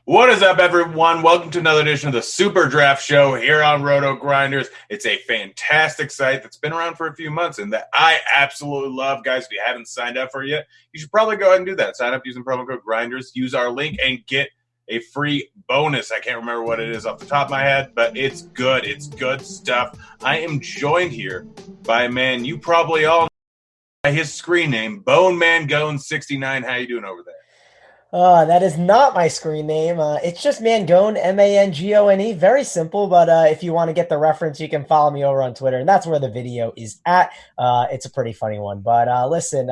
What is up, everyone? Welcome to another edition of the SuperDraft show here on RotoGrinders. It's a fantastic site that's been around for a few months and that I absolutely love. Guys, if you haven't signed up for it yet, you should probably go ahead and do that. Sign up using promo code Grinders, use our link, and get a free bonus. I can't remember what it is off the top of my head, but it's good. It's good stuff. I am joined here by a man you probably all know by his screen name, Bone Mangone69. How you doing over there? That is not my screen name. It's just Mangone, Mangone. Very simple, but if you want to get the reference, you can follow me over on Twitter, and that's where the video is at. It's a pretty funny one. But listen,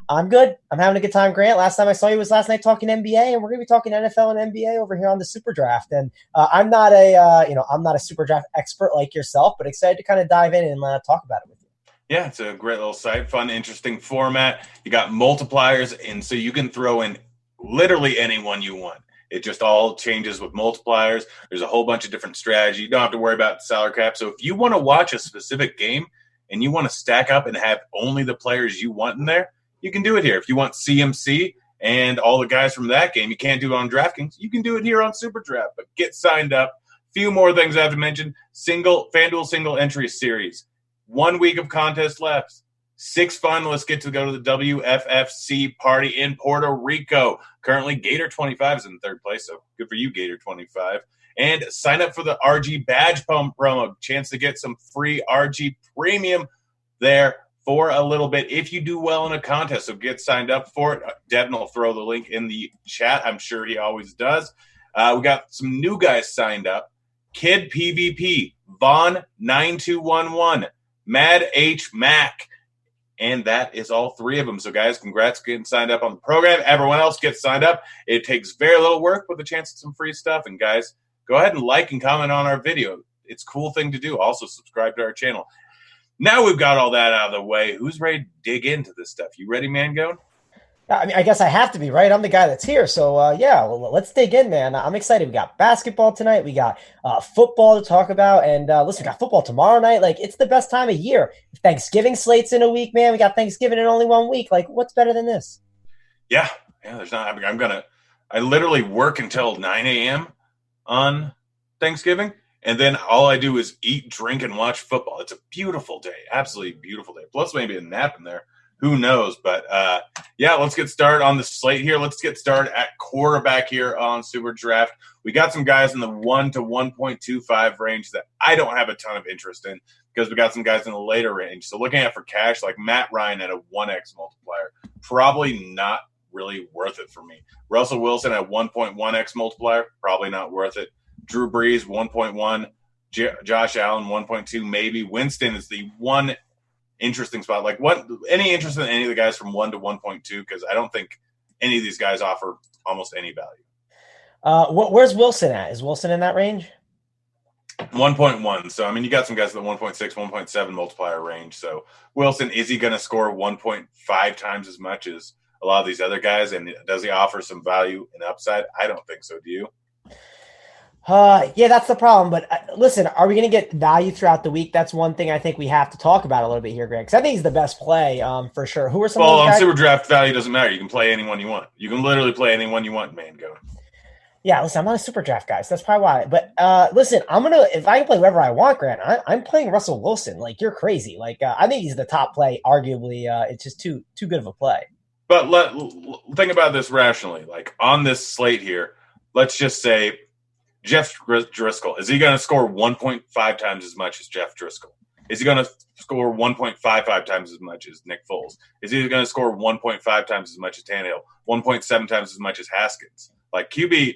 I'm good. I'm having a good time, Grant. Last time I saw you was last night talking NBA, and we're going to be talking NFL and NBA over here on the SuperDraft. And I'm not a SuperDraft expert like yourself, but excited to kind of dive in and talk about it with you. Yeah, it's a great little site, fun, interesting format. You got multipliers, and so you can throw in literally anyone you want. It just all changes with multipliers. There's a whole bunch of different strategies. You don't have to worry about salary cap. So if you want to watch a specific game and you want to stack up and have only the players you want in there, you can do it here. If you want CMC and all the guys from that game, you can't do it on DraftKings. You can do it here on SuperDraft. But get signed up. Few more things I have to mention. FanDuel single entry series. 1 week of contest left. 6 finalists get to go to the WFFC party in Puerto Rico. Currently, Gator 25 is in third place, so good for you, Gator 25. And sign up for the RG Badge Pump promo. Chance to get some free RG Premium there for a little bit if you do well in a contest. So get signed up for it. Devin will throw the link in the chat. I'm sure he always does. We got some new guys signed up. Kid PvP, Vaughn 9211, Mad H Mac. And that is all 3 of them. So, guys, congrats getting signed up on the program. Everyone else gets signed up. It takes very little work with a chance at some free stuff. And, guys, go ahead and like and comment on our video. It's a cool thing to do. Also, subscribe to our channel. Now we've got all that out of the way. Who's ready to dig into this stuff? You ready, Mangone? I mean, I guess I have to be, right? I'm the guy that's here. So, let's dig in, man. I'm excited. We got basketball tonight. We got football to talk about. And listen, we got football tomorrow night. Like, it's the best time of year. Thanksgiving slate's in a week, man. We got Thanksgiving in only 1 week. Like, what's better than this? Yeah, there's not. I literally work until 9 a.m. on Thanksgiving. And then all I do is eat, drink, and watch football. It's a beautiful day. Absolutely beautiful day. Plus maybe a nap in there. Who knows? But, let's get started on the slate here. Let's get started at quarterback here on SuperDraft. We got some guys in the 1 to 1.25 range that I don't have a ton of interest in because we got some guys in the later range. So looking at for cash, like Matt Ryan at a 1x multiplier, probably not really worth it for me. Russell Wilson at 1.1x multiplier, probably not worth it. Drew Brees, 1.1. Josh Allen, 1.2 maybe. Winston is the one interesting spot. Like, what? Any interest in any of the guys from 1 to 1.2? Because I don't think any of these guys offer almost any value. Where's Wilson at? Is Wilson in that range? 1.1. So, I mean, you got some guys in the 1.6, 1.7 multiplier range. So, Wilson, is he going to score 1.5 times as much as a lot of these other guys? And does he offer some value and upside? I don't think so. Do you? Yeah, that's the problem. But listen, are we going to get value throughout the week? That's one thing I think we have to talk about a little bit here, Greg, because I think he's the best play for sure. Who are some? Well, on SuperDraft, value doesn't matter. You can play anyone you want. You can literally play anyone you want, Mangone. Yeah, listen, I'm not a SuperDraft guy, so that's probably why. But listen, if I can play whoever I want, Grant, I'm playing Russell Wilson. Like, you're crazy. Like, I think he's the top play. Arguably, it's just too good of a play. But think about this rationally. Like, on this slate here, let's just say Jeff Driscoll, is he going to score 1.5 times as much as Jeff Driscoll? Is he going to score 1.55 times as much as Nick Foles? Is he going to score 1.5 times as much as Tannehill? 1.7 times as much as Haskins? Like, QB,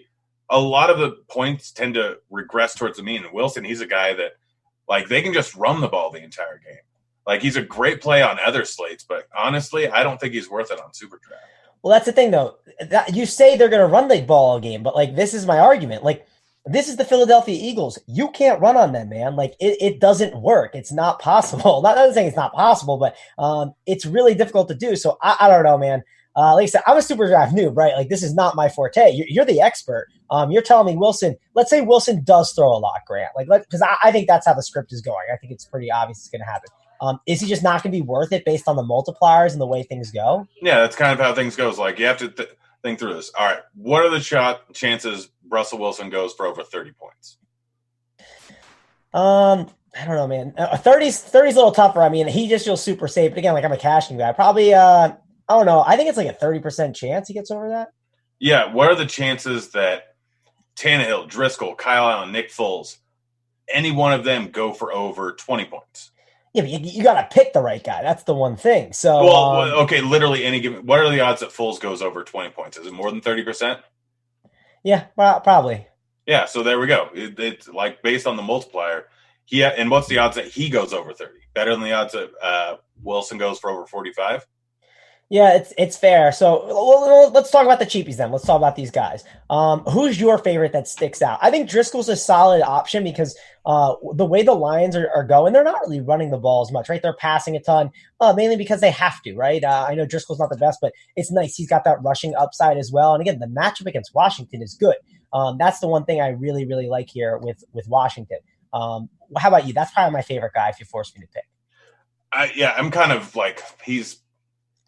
a lot of the points tend to regress towards the mean. And Wilson, he's a guy that, like, they can just run the ball the entire game. Like, he's a great play on other slates, but honestly, I don't think he's worth it on SuperDraft. Well, that's the thing, though. You say they're going to run the ball all game, but, like, this is my argument. Like, this is the Philadelphia Eagles. You can't run on them, man. Like, it doesn't work. It's not possible. Not saying it's not possible, but it's really difficult to do. So I don't know, man. Like I said, I'm a SuperDraft noob, right? Like, this is not my forte. You're the expert. You're telling me Wilson. Let's say Wilson does throw a lot, Grant. Like, because I think that's how the script is going. I think it's pretty obvious it's going to happen. Is he just not going to be worth it based on the multipliers and the way things go? Yeah, that's kind of how things goes. Like, you have to think through this. All right. What are the chances Russell Wilson goes for over 30 points? I don't know, man. 30's a little tougher. I mean, he just feels super safe. But again, like I'm a cashing guy. Probably, I don't know. I think it's like a 30% chance he gets over that. Yeah. What are the chances that Tannehill, Driscoll, Kyle Allen, Nick Foles, any one of them go for over 20 points? Yeah, but you got to pick the right guy. That's the one thing. So, well, okay, literally any given. What are the odds that Foles goes over 20 points? Is it more than 30%? Yeah, probably. Yeah, so there we go. It's like based on the multiplier. And what's the odds that he goes over 30? Better than the odds that Wilson goes for over 45? Yeah, it's fair. So let's talk about the cheapies then. Let's talk about these guys. Who's your favorite that sticks out? I think Driscoll's a solid option because the way the Lions are going, they're not really running the ball as much, right? They're passing a ton, mainly because they have to, right? I know Driscoll's not the best, but it's nice. He's got that rushing upside as well. And again, the matchup against Washington is good. That's the one thing I really, really like here with Washington. How about you? That's probably my favorite guy if you force me to pick. I'm kind of like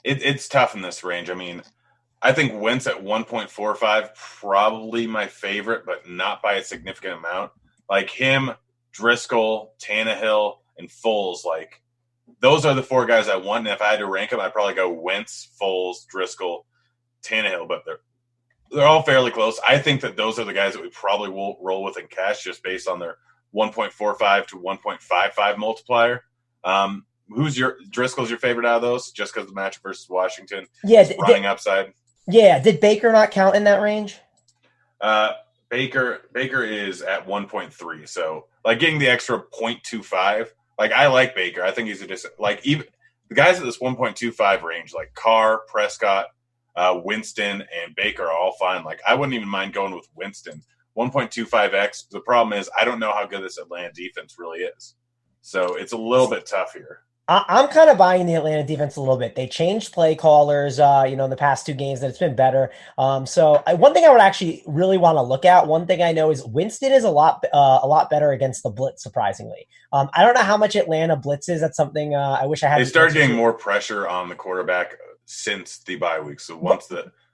it's tough in this range. I mean, I think Wentz at 1.45 probably my favorite, but not by a significant amount. Like him, Driscoll, Tannehill, and Foles, like those are the four guys I want. And if I had to rank them, I'd probably go Wentz, Foles, Driscoll, Tannehill, but they're all fairly close. I think that those are the guys that we probably will roll with in cash just based on their 1.45 to 1.55 multiplier. Who's Driscoll's your favorite out of those? Just because the match versus Washington, running upside. Yeah, did Baker not count in that range? Baker is at 1.3, so like getting the extra 0.25. Like I like Baker. I think he's even the guys at this 1.25 range, like Carr, Prescott, Winston, and Baker are all fine. Like I wouldn't even mind going with Winston. 1.25x. The problem is I don't know how good this Atlanta defense really is, so it's a little bit tough here. I'm kind of buying the Atlanta defense a little bit. They changed play callers, in the past two games, and it's been better. One thing I would actually really want to look at, one thing I know is Winston is a lot better against the blitz, surprisingly. I don't know how much Atlanta blitzes. That's something I wish I had. They started getting more pressure on the quarterback since the bye week. So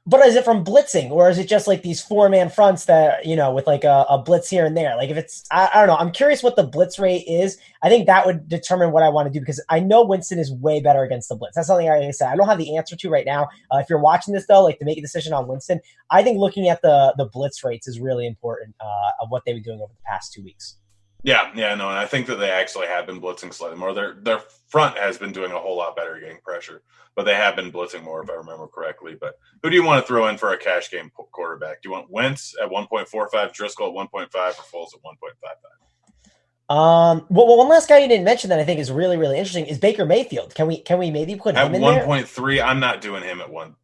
But is it from blitzing, or is it just like these 4-man fronts that, with like a blitz here and there? Like if it's, I don't know. I'm curious what the blitz rate is. I think that would determine what I want to do because I know Winston is way better against the blitz. That's something I said. I don't have the answer to right now. If you're watching this though, like to make a decision on Winston, I think looking at the blitz rates is really important of what they've been doing over the past 2 weeks. Yeah, and I think that they actually have been blitzing slightly more. Their front has been doing a whole lot better getting pressure, but they have been blitzing more, if I remember correctly. But who do you want to throw in for a cash game quarterback? Do you want Wentz at 1.45, Driscoll at 1.5, or Foles at 1.55? Well, one last guy you didn't mention that I think is really, really interesting is Baker Mayfield. Can we maybe put him in there? At 1.3, I'm not doing him at 1.3.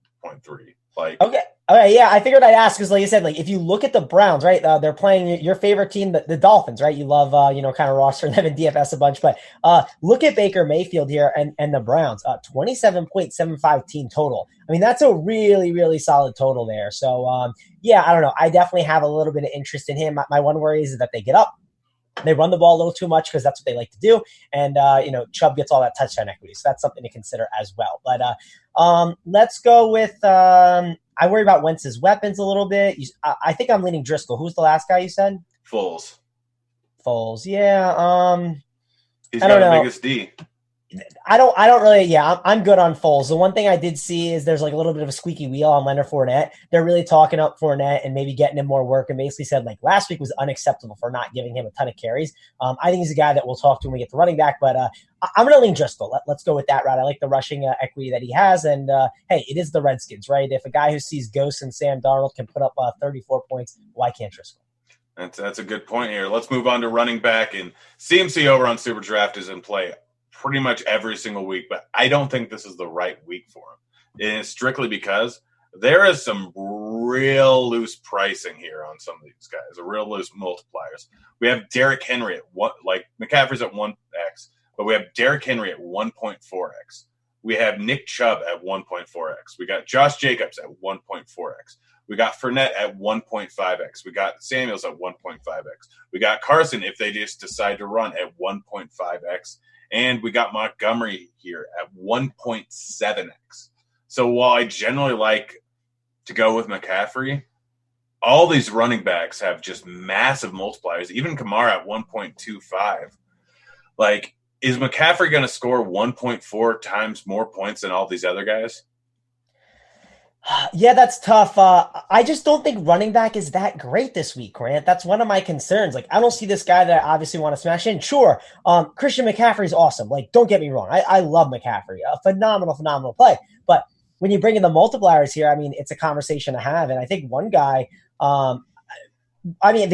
Like okay, yeah, I figured I'd ask because, like you said, like if you look at the Browns, right, they're playing your favorite team, the Dolphins, right? You love, kind of roster them in DFS a bunch, but look at Baker Mayfield here and the Browns, 27.75 team total. I mean, that's a really, really solid total there. So, I don't know. I definitely have a little bit of interest in him. My one worry is that they get up. They run the ball a little too much because that's what they like to do. And, Chubb gets all that touchdown equity. So that's something to consider as well. But let's go with I worry about Wentz's weapons a little bit. I think I'm leaning Driscoll. Who's the last guy you said? Foles. Yeah. He's got the biggest D. I don't really, I'm good on Foles. The one thing I did see is there's like a little bit of a squeaky wheel on Leonard Fournette. They're really talking up Fournette and maybe getting him more work and basically said like last week was unacceptable for not giving him a ton of carries. I think he's a guy that we'll talk to when we get to running back, but I'm going to lean Driscoll. Let's go with that route. I like the rushing equity that he has. And hey, it is the Redskins, right? If a guy who sees ghosts and Sam Darnold can put up 34 points, why can't Driscoll? That's a good point here. Let's move on to running back, and CMC over on SuperDraft is in play pretty much every single week, but I don't think this is the right week for him. And it's strictly because there is some real loose pricing here on some of these guys, real loose multipliers. We have Derrick Henry at McCaffrey's at 1x, but we have Derrick Henry at 1.4x. We have Nick Chubb at 1.4x. We got Josh Jacobs at 1.4x. We got Fournette at 1.5x. We got Samuels at 1.5x. We got Carson, if they just decide to run, at 1.5x. And we got Montgomery here at 1.7x. So while I generally like to go with McCaffrey. All these running backs have just massive multipliers. Even Kamara at 1.25. Like, is McCaffrey going to score 1.4 times more points than all these other guys? Yeah, that's tough. I just don't think running back is that great this week, Grant. That's one of my concerns. Like, I don't see this guy that I obviously want to smash in. Sure, Christian McCaffrey is awesome. Like, don't get me wrong. I love McCaffrey. A phenomenal play. But when you bring in the multipliers here, I mean, it's a conversation to have. And I think one guy, the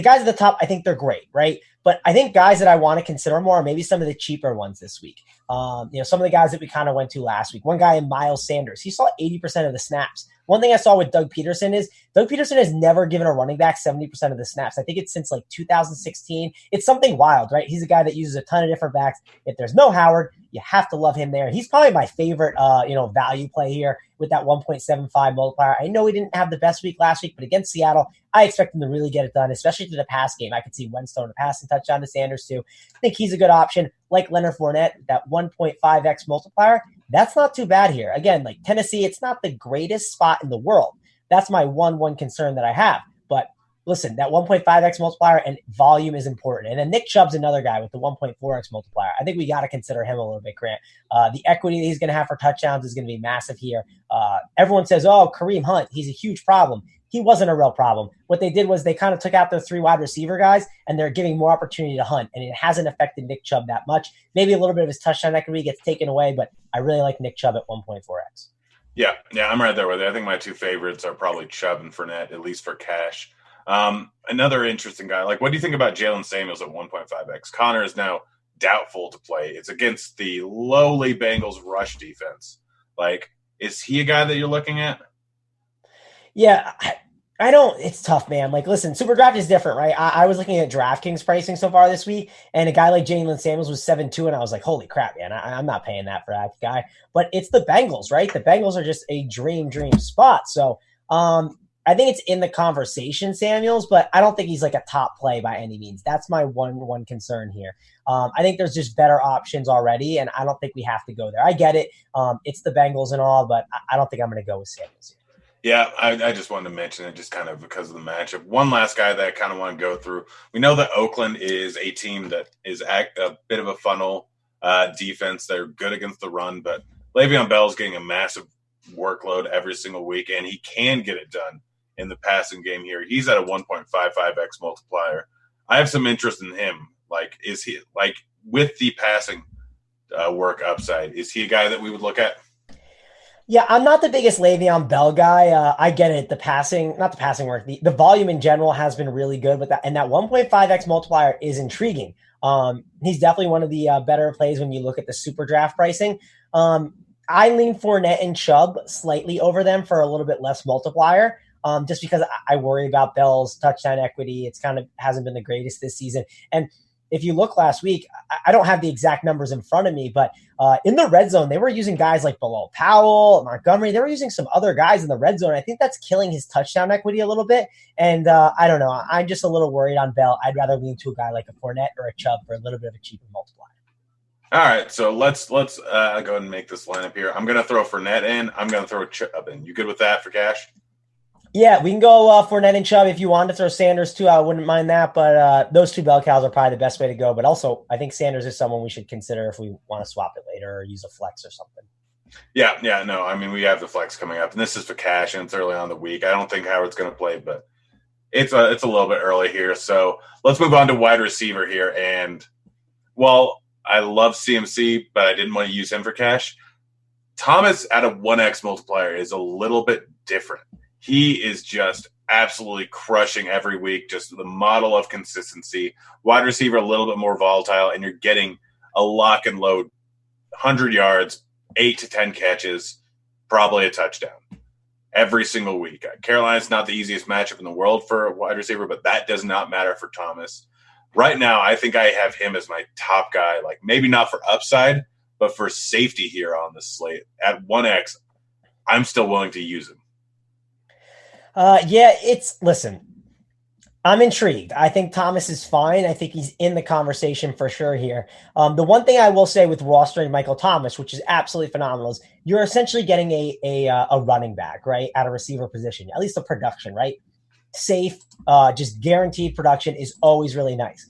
guys at the top, I think they're great, right? But I think guys that I want to consider more are maybe some of the cheaper ones this week. Some of the guys that we kind of went to last week. One guy in Miles Sanders, he saw 80% of the snaps. One thing I saw with Doug Peterson is Doug Peterson has never given a running back 70% of the snaps. I think it's since like 2016. It's something wild, right? He's a guy that uses a ton of different backs. If there's no Howard, you have to love him there. He's probably my favorite, value play here with that 1.75 multiplier. I know he didn't have the best week last week, but against Seattle, I expect him to really get it done, especially to the pass game. I could see Wentz throwing a passing touchdown to Sanders too. I think he's a good option. Like Leonard Fournette, that 1.5x multiplier, that's not too bad here. Again, like Tennessee, it's not the greatest spot in the world. That's my one concern that I have. But listen, that 1.5x multiplier and volume is important. And then Nick Chubb's another guy with the 1.4x multiplier. I think we got to consider him a little bit, Grant. The equity that he's going to have for touchdowns is going to be massive here. Everyone says, Kareem Hunt, he's a huge problem. He wasn't a real problem. What they did was they kind of took out their 3 wide receiver guys, and they're giving more opportunity to Hunt, and it hasn't affected Nick Chubb that much. Maybe a little bit of his touchdown equity gets taken away, but I really like Nick Chubb at 1.4x. Yeah, I'm right there with you. I think my 2 favorites are probably Chubb and Fournette, at least for cash. Another interesting guy. Like, what do you think about Jalen Samuels at 1.5x? Connor is now doubtful to play. It's against the lowly Bengals rush defense. Like, is he a guy that you're looking at? Yeah, I don't. It's tough, man. Like, listen, SuperDraft is different, right? I was looking at DraftKings pricing so far this week, and a guy like Jalen Samuels was 7.2, and I was like, holy crap, man, I'm not paying that for that guy. But it's the Bengals, right? The Bengals are just a dream spot. So I think it's in the conversation, Samuels, but I don't think he's like a top play by any means. That's my one concern here. I think there's just better options already, and I don't think we have to go there. I get it. It's the Bengals and all, but I don't think I'm going to go with Samuels here. Yeah, I just wanted to mention it just kind of because of the matchup. One last guy that I kind of want to go through. We know that Oakland is a team that is a bit of a funnel defense. They're good against the run, but Le'Veon Bell's getting a massive workload every single week, and he can get it done in the passing game here. He's at a 1.55x multiplier. I have some interest in him. Like, is he, like, with the passing work upside, is he a guy that we would look at? Yeah, I'm not the biggest Le'Veon Bell guy. I get it. Not the passing work, the volume in general has been really good with that. And that 1.5x multiplier is intriguing. He's definitely one of the better plays when you look at the SuperDraft pricing. I lean Fournette and Chubb slightly over them for a little bit less multiplier, just because I worry about Bell's touchdown equity. It's kind of hasn't been the greatest this season. And if you look last week, I don't have the exact numbers in front of me, but in the red zone, they were using guys like Bilal Powell, Montgomery. They were using some other guys in the red zone. I think that's killing his touchdown equity a little bit. And I don't know. I'm just a little worried on Bell. I'd rather lean to a guy like a Fournette or a Chubb for a little bit of a cheaper multiplier. All right, so let's go ahead and make this lineup here. I'm going to throw Fournette in. I'm going to throw Chubb in. You good with that for cash? Yeah, we can go Fournette and Chubb. If you wanted to throw Sanders too, I wouldn't mind that. But those 2 bell cows are probably the best way to go. But also, I think Sanders is someone we should consider if we want to swap it later or use a flex or something. Yeah, no. I mean, we have the flex coming up, and this is for cash, and it's early on the week. I don't think Howard's going to play, but it's a little bit early here. So let's move on to wide receiver here. And, well, I love CMC, but I didn't want to use him for cash. Thomas at a 1x multiplier is a little bit different. He is just absolutely crushing every week, just the model of consistency. Wide receiver, a little bit more volatile, and you're getting a lock and load, 100 yards, 8 to 10 catches, probably a touchdown every single week. Carolina's not the easiest matchup in the world for a wide receiver, but that does not matter for Thomas. Right now, I think I have him as my top guy, like maybe not for upside, but for safety here on the slate. At 1x, I'm still willing to use him. Listen, I'm intrigued. I think Thomas is fine. I think he's in the conversation for sure here. The one thing I will say with rostering Michael Thomas, which is absolutely phenomenal, is you're essentially getting a running back, right, at a receiver position, at least the production, right? Safe, just guaranteed production is always really nice.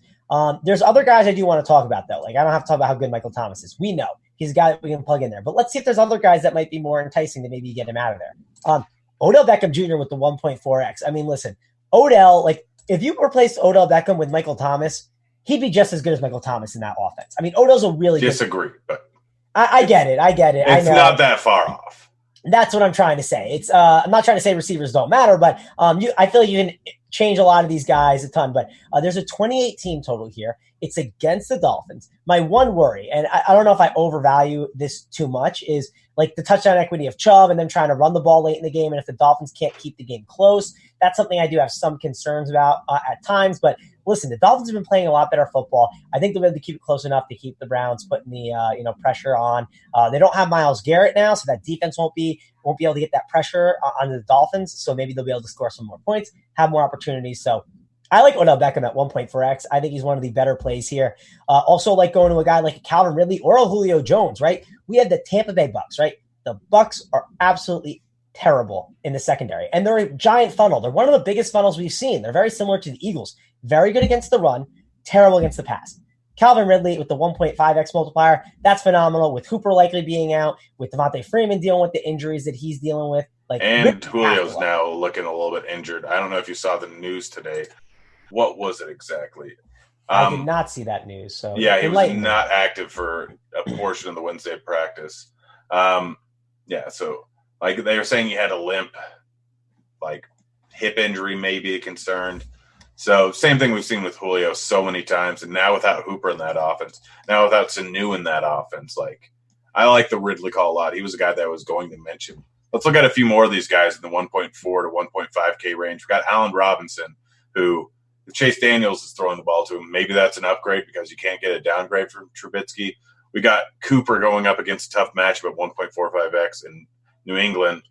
There's other guys I do want to talk about, though. Like, I don't have to talk about how good Michael Thomas is. We know he's a guy that we can plug in there. But let's see if there's other guys that might be more enticing to maybe get him out of there. Odell Beckham Jr. with the 1.4x. I mean, listen, Odell, like, if you replaced Odell Beckham with Michael Thomas, he'd be just as good as Michael Thomas in that offense. I mean, Odell's a really Disagree, but I get it. It's not that far off. That's what I'm trying to say. It's I'm not trying to say receivers don't matter, but I feel like you can change a lot of these guys a ton. But there's a 28 team total here. It's against the Dolphins. My one worry, and I don't know if I overvalue this too much, is like the touchdown equity of Chubb and then trying to run the ball late in the game. And if the Dolphins can't keep the game close, that's something I do have some concerns about at times. But listen, the Dolphins have been playing a lot better football. I think they'll be able to keep it close enough to keep the Browns putting the pressure on. They don't have Myles Garrett now, so that defense won't be able to get that pressure on the Dolphins. So maybe they'll be able to score some more points, have more opportunities. So I like Odell Beckham at 1.4x. I think he's one of the better plays here. Also, like going to a guy like a Calvin Ridley or a Julio Jones, right? We had the Tampa Bay Bucks, right? The Bucks are absolutely terrible in the secondary, and they're a giant funnel. They're one of the biggest funnels we've seen. They're very similar to the Eagles. Very good against the run, terrible against the pass. Calvin Ridley with the 1.5x multiplier, that's phenomenal. With Hooper likely being out, with Devontae Freeman dealing with the injuries that he's dealing with. And Julio's now looking a little bit injured. I don't know if you saw the news today. What was it exactly? I did not see that news. So yeah, he was not active for a portion of the Wednesday practice. So like they were saying he had a limp, like hip injury may be a concern. So same thing we've seen with Julio so many times, and now without Hooper in that offense, now without Sanu in that offense, like I like the Ridley call a lot. He was a guy that I was going to mention. Let's look at a few more of these guys in the 1.4 to 1.5K range. We've got Allen Robinson, who Chase Daniels is throwing the ball to him. Maybe that's an upgrade because you can't get a downgrade from Trubisky. We got Cooper going up against a tough matchup at 1.45x in New England.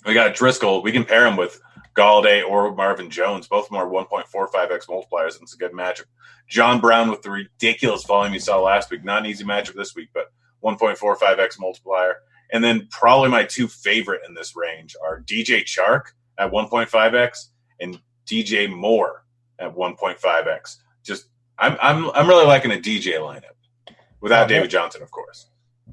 We got Driscoll. We can pair him with Galladay or Marvin Jones. Both of them are 1.45x multipliers, and it's a good matchup. John Brown with the ridiculous volume you saw last week. Not an easy matchup this week, but 1.45x multiplier. And then probably my two favorite in this range are DJ Chark at 1.5x and DJ Moore at 1.5x. Just I'm really liking a DJ lineup without David Johnson, of course.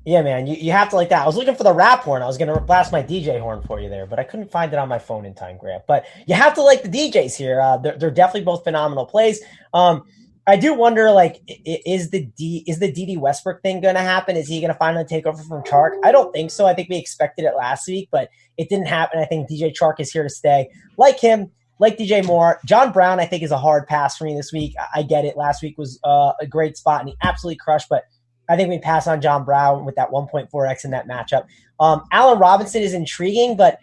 Yeah, man, you have to like that. I was looking for the rap horn. I was going to blast my DJ horn for you there, but I couldn't find it on my phone in time, Grant. But you have to like the DJs here. They're definitely both phenomenal plays. I do wonder, like, is the DD Westbrook thing going to happen? Is he going to finally take over from Chark? I don't think so. I think we expected it last week, but it didn't happen. I think DJ Chark is here to stay. Like him, like DJ Moore. John Brown, I think, is a hard pass for me this week. I get it. Last week was a great spot, and he absolutely crushed, but I think we pass on John Brown with that 1.4x in that matchup. Allen Robinson is intriguing, but,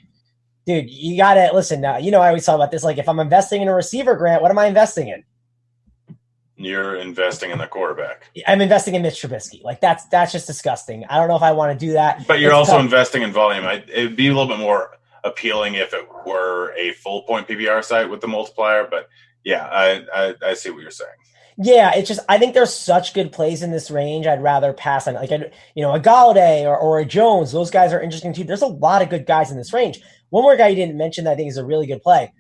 dude, you got to – listen, I always talk about this. Like, if I'm investing in a receiver, Grant, what am I investing in? You're investing in the quarterback. I'm investing in Mitch Trubisky. Like, that's just disgusting. I don't know if I want to do that. But you're also investing in volume. It would be a little bit more appealing if it were a full point PPR site with the multiplier. But, yeah, I see what you're saying. Yeah, it's just I think there's such good plays in this range. I'd rather pass on, like, a Galladay or a Jones. Those guys are interesting, too. There's a lot of good guys in this range. One more guy you didn't mention that I think is a really good play.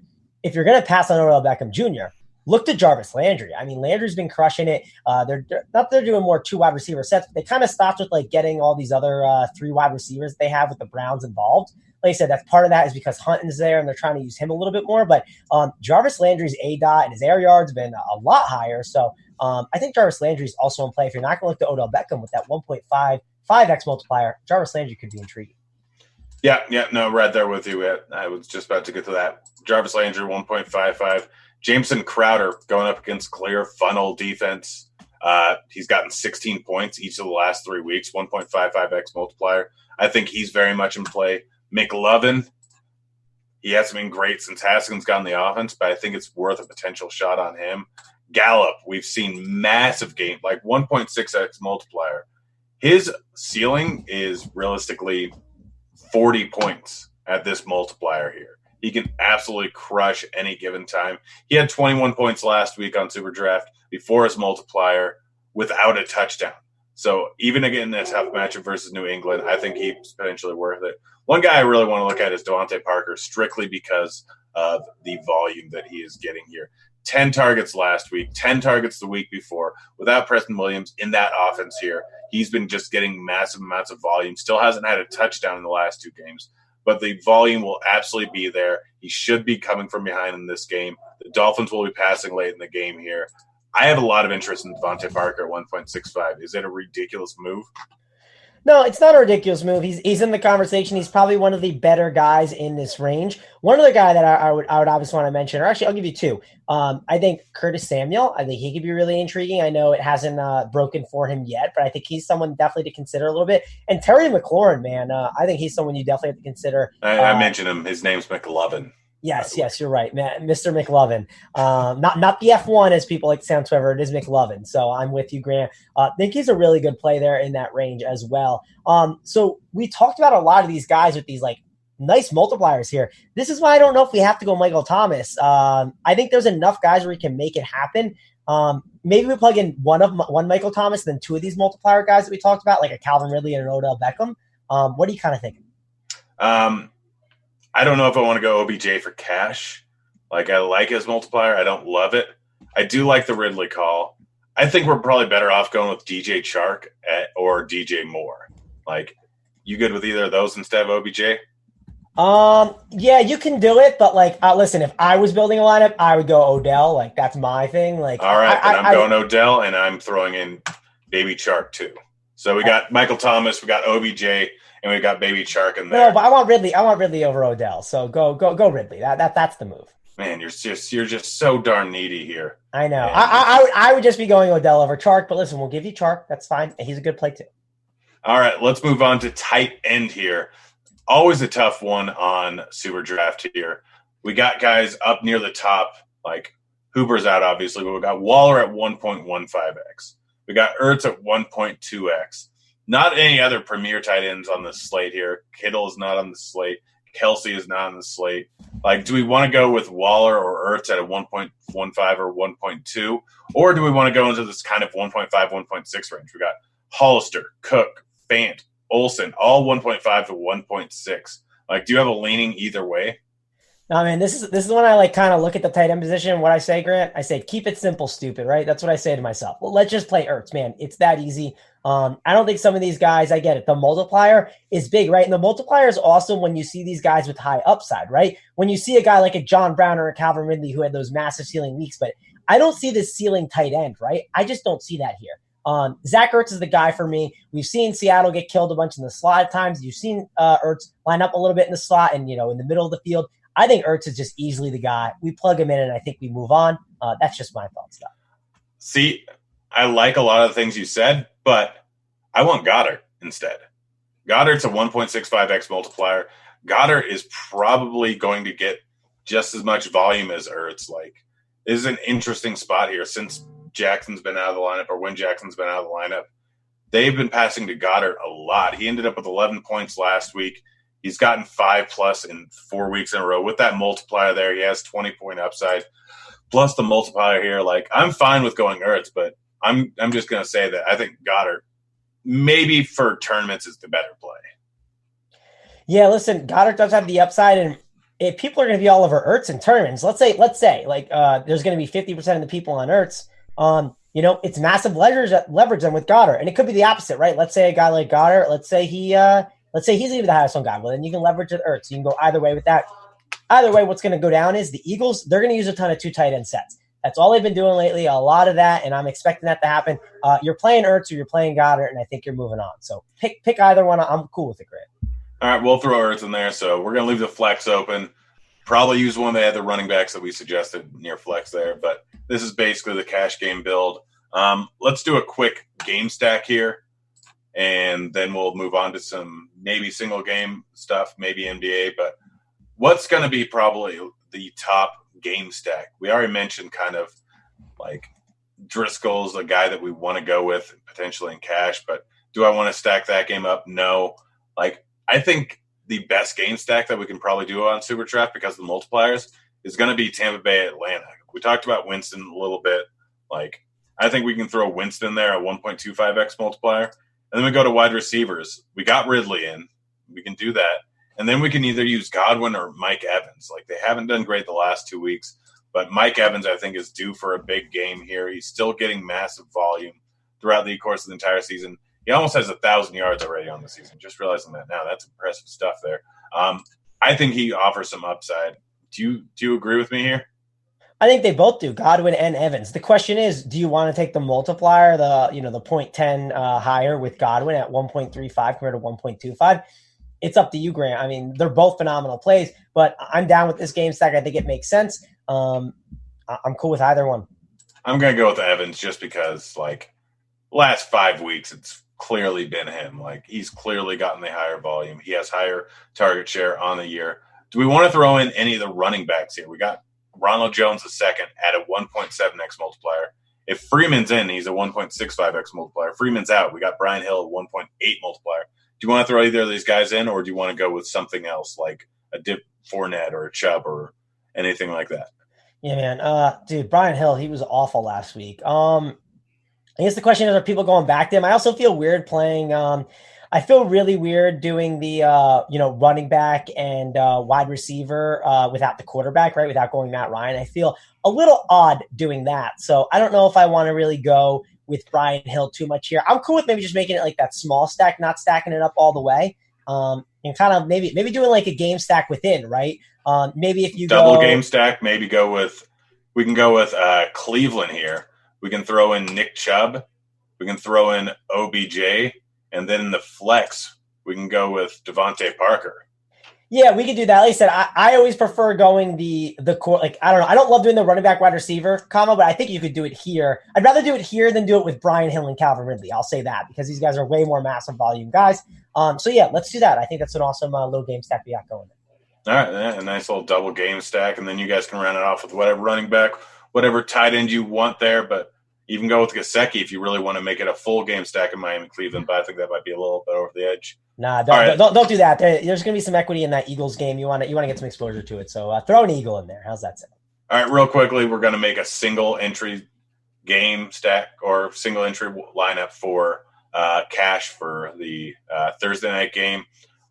If you're going to pass on Odell Beckham Jr., look to Jarvis Landry. I mean, Landry's been crushing it. They're doing more 2 wide receiver sets. But they kind of stopped with like getting all these other 3 wide receivers that they have with the Browns involved. Like I said, that's part of that is because Hunton's there and they're trying to use him a little bit more. But Jarvis Landry's ADOT and his air yards have been a lot higher. So I think Jarvis Landry is also in play. If you're not going to look to Odell Beckham with that 1.5x multiplier, Jarvis Landry could be intriguing. Yeah, no, right there with you. I was just about to get to that. Jarvis Landry, 1.55. Jameson Crowder going up against clear funnel defense. He's gotten 16 points each of the last 3 weeks, 1.55x multiplier. I think he's very much in play. McLovin, he hasn't been great since Haskins got in the offense, but I think it's worth a potential shot on him. Gallup, we've seen massive gain, like 1.6x multiplier. His ceiling is realistically 40 points at this multiplier here. He can absolutely crush any given time. He had 21 points last week on SuperDraft before his multiplier without a touchdown. So even again, in a tough matchup versus New England, I think he's potentially worth it. One guy I really want to look at is Devontae Parker, strictly because of the volume that he is getting here. 10 targets last week, 10 targets the week before. Without Preston Williams in that offense here, he's been just getting massive amounts of volume. Still hasn't had a touchdown in the last 2 games, but the volume will absolutely be there. He should be coming from behind in this game. The Dolphins will be passing late in the game here. I have a lot of interest in Devontae Parker at 1.65. Is it a ridiculous move? No, it's not a ridiculous move. He's in the conversation. He's probably one of the better guys in this range. One other guy that I would obviously want to mention, or actually I'll give you 2. I think Curtis Samuel. I think he could be really intriguing. I know it hasn't broken for him yet, but I think he's someone definitely to consider a little bit. And Terry McLaurin, man, I think he's someone you definitely have to consider. I mentioned him. His name's McLovin. Yes, you're right, man. Mr. McLovin. Not the F1 as people like to say on Twitter. It is McLovin. So I'm with you, Grant. I think he's a really good play there in that range as well. So we talked about a lot of these guys with these like nice multipliers here. This is why I don't know if we have to go Michael Thomas. I think there's enough guys where we can make it happen. Maybe we plug in one Michael Thomas, then 2 of these multiplier guys that we talked about, like a Calvin Ridley and an Odell Beckham. What are you kind of thinking? I don't know if I want to go OBJ for cash. Like, I like his multiplier. I don't love it. I do like the Ridley call. I think we're probably better off going with DJ Chark or DJ Moore. Like, you good with either of those instead of OBJ? Yeah, you can do it, but like, listen, if I was building a lineup, I would go Odell. Like, that's my thing. Like, all right, I'm going Odell, and I'm throwing in Baby Chark too. So we got Michael Thomas, we got OBJ, and we got Baby Chark in there. No, but I want Ridley over Odell. So go Ridley. That's the move. Man, you're just so darn needy here. I know. I would just be going Odell over Chark, but listen, we'll give you Chark. That's fine. He's a good play too. All right, let's move on to tight end here. Always a tough one on SuperDraft here. We got guys up near the top, like Hooper's out, obviously, but we got Waller at 1.15x. We got Ertz at 1.2x. Not any other premier tight ends on the slate here. Kittle is not on the slate. Kelsey is not on the slate. Like, do we want to go with Waller or Ertz at a 1.15 or 1.2? Or do we want to go into this kind of 1.5, 1.6 range? We got Hollister, Cook, Fant, Olsen, all 1.5 to 1.6. Like, do you have a leaning either way? No, man, this is when I like kind of look at the tight end position. What I say, Grant, I say keep it simple, stupid, right? That's what I say to myself. Well, let's just play Ertz, man. It's that easy. I don't think some of these guys, I get it. The multiplier is big, right? And the multiplier is awesome when you see these guys with high upside, right? When you see a guy like a John Brown or a Calvin Ridley who had those massive ceiling weeks, but I don't see this ceiling tight end, right? I just don't see that here. Zach Ertz is the guy for me. We've seen Seattle get killed a bunch in the slot at times. You've seen Ertz line up a little bit in the slot and, in the middle of the field. I think Ertz is just easily the guy. We plug him in and I think we move on. That's just my thoughts, though. See, I like a lot of the things you said, but I want Goddard instead. Goddard's a 1.65x multiplier. Goddard is probably going to get just as much volume as Ertz. Like, this is an interesting spot here since Jackson's been out of the lineup, or when Jackson's been out of the lineup. They've been passing to Goddard a lot. He ended up with 11 points last week. He's gotten 5+ in 4 weeks in a row. With that multiplier there, he has 20-point upside. Plus the multiplier here, like, I'm fine with going Ertz, but I'm just going to say that I think Goddard, maybe for tournaments, is the better play. Yeah, listen, Goddard does have the upside, and if people are going to be all over Ertz in tournaments, let's say, like, there's going to be 50% of the people on Ertz. It's massive leverage then with Goddard, and it could be the opposite, right? Let's say a guy like Goddard, let's say he's even the highest on God. Well, then you can leverage at Ertz. You can go either way with that. Either way, what's going to go down is the Eagles, they're going to use a ton of 2 tight end sets. That's all they've been doing lately, a lot of that, and I'm expecting that to happen. You're playing Ertz or you're playing Goddard, and I think you're moving on. So pick either one. I'm cool with it, Grant. All right, we'll throw Ertz in there. So we're going to leave the flex open. Probably use one of the other running backs that we suggested near flex there, but this is basically the cash game build. Let's do a quick game stack here, and then we'll move on to some maybe single game stuff, maybe NBA. But what's going to be probably the top game stack? We already mentioned kind of like Driscoll's a guy that we want to go with potentially in cash, but do I want to stack that game up? No. Like, I think the best game stack that we can probably do on SuperDraft because of the multipliers is going to be Tampa Bay Atlanta. We talked about Winston a little bit. Like, I think we can throw Winston there at 1.25x multiplier. And then we go to wide receivers. We got Ridley in. We can do that. And then we can either use Godwin or Mike Evans. Like, they haven't done great the last 2 weeks. But Mike Evans, I think, is due for a big game here. He's still getting massive volume throughout the course of the entire season. He almost has 1,000 yards already on the season. Just realizing that now. That's impressive stuff there. I think he offers some upside. Do you agree with me here? I think they both do, Godwin and Evans. The question is, do you want to take the multiplier, the 0.10 higher with Godwin at 1.35 compared to 1.25? It's up to you, Grant. I mean, they're both phenomenal plays, but I'm down with this game stack. I think it makes sense. I'm cool with either one. I'm going to go with Evans just because, like, last 5 weeks, it's clearly been him. Like, he's clearly gotten the higher volume. He has higher target share on the year. Do we want to throw in any of the running backs here? We got Ronald Jones the second at a 1.7x multiplier. If Freeman's in, he's a 1.65x multiplier. Freeman's out. We got Brian Hill at 1.8 multiplier. Do you want to throw either of these guys in, or do you want to go with something else like a Dip Fournette or a Chubb or anything like that? Yeah, man. Dude, Brian Hill, he was awful last week. I guess the question is, are people going back to him? I also feel weird playing. I feel really weird doing the running back and wide receiver without the quarterback, right? Without going Matt Ryan. I feel a little odd doing that. So I don't know if I want to really go with Brian Hill too much here. I'm cool with maybe just making it like that small stack, not stacking it up all the way. And kind of maybe doing like a game stack within, right? Maybe if you double game stack, we can go with Cleveland here. We can throw in Nick Chubb. We can throw in OBJ. And then in the flex, we can go with Devontae Parker. Yeah, we could do that. Like I said, I always prefer going the core. Like, I don't know. I don't love doing the running back wide receiver combo, but I think you could do it here. I'd rather do it here than do it with Brian Hill and Calvin Ridley. I'll say that because these guys are way more massive volume guys. So yeah, let's do that. I think that's an awesome little game stack we got going there. All right, yeah, a nice little double game stack, and then you guys can round it off with whatever running back, whatever tight end you want there. But you can go with Gesicki if you really want to make it a full game stack in Miami, Cleveland. But I think that might be a little bit over the edge. Nah, don't do that. There's going to be some equity in that Eagles game. You want to get some exposure to it. So throw an Eagle in there. How's that sound? All right, real quickly, we're going to make a single entry game stack or single entry lineup for cash for the Thursday night game.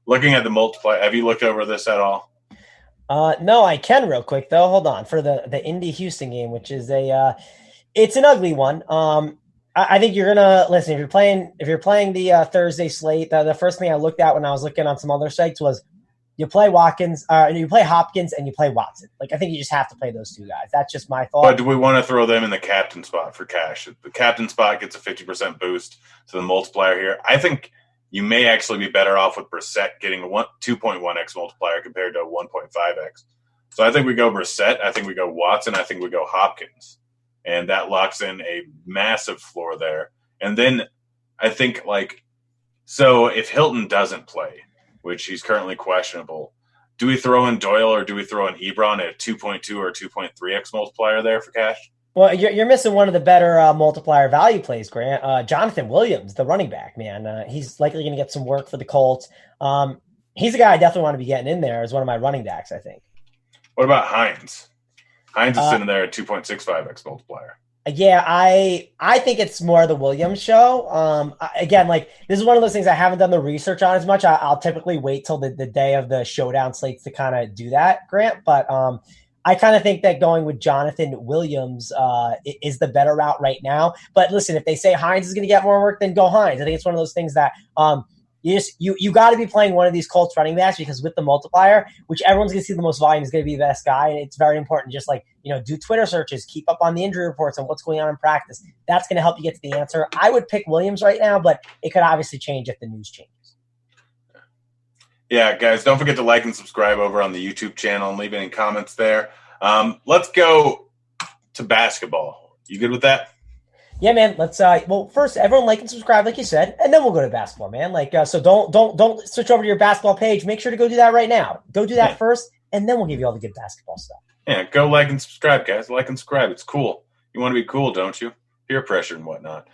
Looking at the multiplier, have you looked over this at all? No, I can real quick though. Hold on for the Indy Houston game, which is it's an ugly one. I think you're gonna listen if you're playing the Thursday slate. The first thing I looked at when I was looking on some other sites was you play Hopkins and you play Watson. Like, I think you just have to play those two guys. That's just my thought. But do we want to throw them in the captain spot for cash? The captain spot gets a 50% boost to the multiplier here. I think you may actually be better off with Brissett getting a 2.1x multiplier compared to a 1.5x. So I think we go Brissett. I think we go Watson. I think we go Hopkins. And that locks in a massive floor there. And then I think, so if Hilton doesn't play, which he's currently questionable, do we throw in Doyle or do we throw in Ebron at a 2.2 or 2.3x multiplier there for cash? Well, you're missing one of the better multiplier value plays, Grant. Jonathan Williams, the running back, man. He's likely going to get some work for the Colts. He's a guy I definitely want to be getting in there as one of my running backs, I think. What about Hines? Hines is sitting there at 2.65x multiplier. Yeah, I think it's more the Williams show. Again, this is one of those things I haven't done the research on as much. I'll typically wait till the day of the showdown slates to kind of do that, Grant. But I kind of think that going with Jonathan Williams is the better route right now. But listen, if they say Hines is going to get more work, then go Hines. I think it's one of those things that you got to be playing one of these Colts running backs, because with the multiplier, which everyone's going to see the most volume is going to be the best guy. And it's very important. Just do Twitter searches, keep up on the injury reports and what's going on in practice. That's going to help you get to the answer. I would pick Williams right now, but it could obviously change if the news changes. Yeah, guys, don't forget to like and subscribe over on the YouTube channel and leave any comments there. Let's go to basketball. You good with that? Yeah, man. Let's first everyone like and subscribe, like you said, and then we'll go to basketball, man. So don't switch over to your basketball page. Make sure to go do that right now. Go do that first, and then we'll give you all the good basketball stuff. Yeah, go like and subscribe, guys. Like and subscribe. It's cool. You want to be cool, don't you? Peer pressure and whatnot.